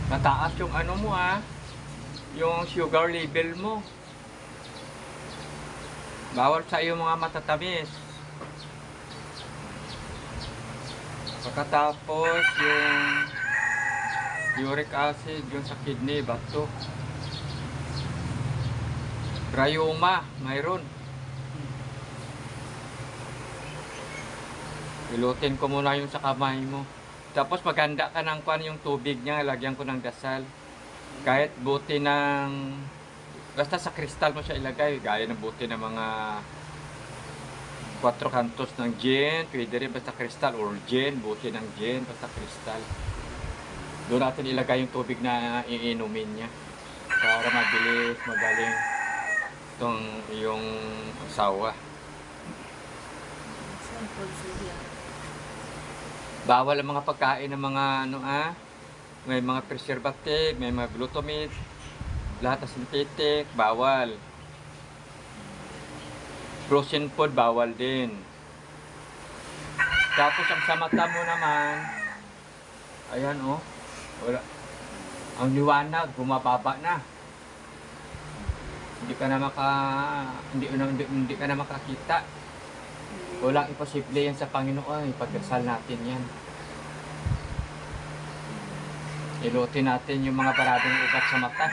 Mataas yung ano mo yung sugar level mo. Bawal sa iyo mga matatamis. Pagkatapos yung uric acid, yung sa kidney, bato. Rayuma, mayroon. Ilutin ko muna yung sa kamay mo. Tapos maganda ka ng kwan yung tubig niya, lagyan ko ng dasal. Kahit buti ng... Basta sa kristal mo siya ilagay, gaya ng buti ng mga 4 kantos ng gin, pwede rin basta kristal, or gin, buti ng gin, basta kristal. Doon natin ilagay yung tubig na iinumin niya para mabilis, magaling itong yung asawa. Bawal ang mga pagkain ng mga may mga preservative, may mga glutamate, lahat ng synthetic, bawal. Frozen food, bawal din. Tapos ang sa mata mo naman, ayan wala. Ang liwanag, bumababa na. Hindi ka na makakita. Walang imposible yan sa Panginoon. Ipagdasal natin yan. Ilutin natin yung mga paradong ugat sa mata.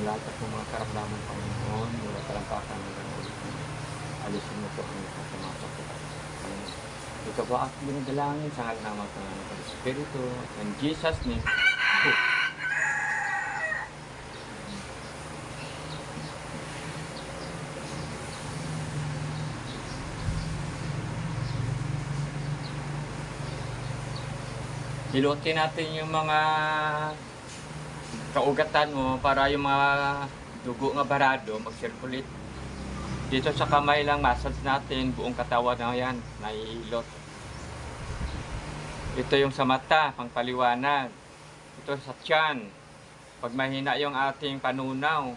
Lahat ng mga karamdaman Panginoon, mula talampakan ng ulit. Alisin mo po ang ipagkamasok ko. Ito po ako binadalangin sa ngalan ng mga Panginoon ng Espiritu. In Jesus' name. Hilutin natin yung mga kaugatan mo para yung mga dugo nga barado mag-circulate. Dito sa kamay lang, massage natin buong katawan na yan, nahihilot. Ito yung sa mata, pangpaliwanag. Ito sa tiyan, pag mahina yung ating panunaw.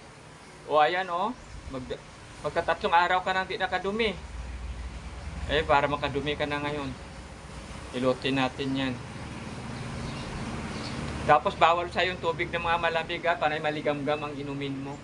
O ayan magkatatlong araw ka nang di nakadumi. Para makadumi ka na ngayon. Ilutin natin yan. Tapos bawal sa yung tubig ng mga malamig panay maligamgam ang inumin mo.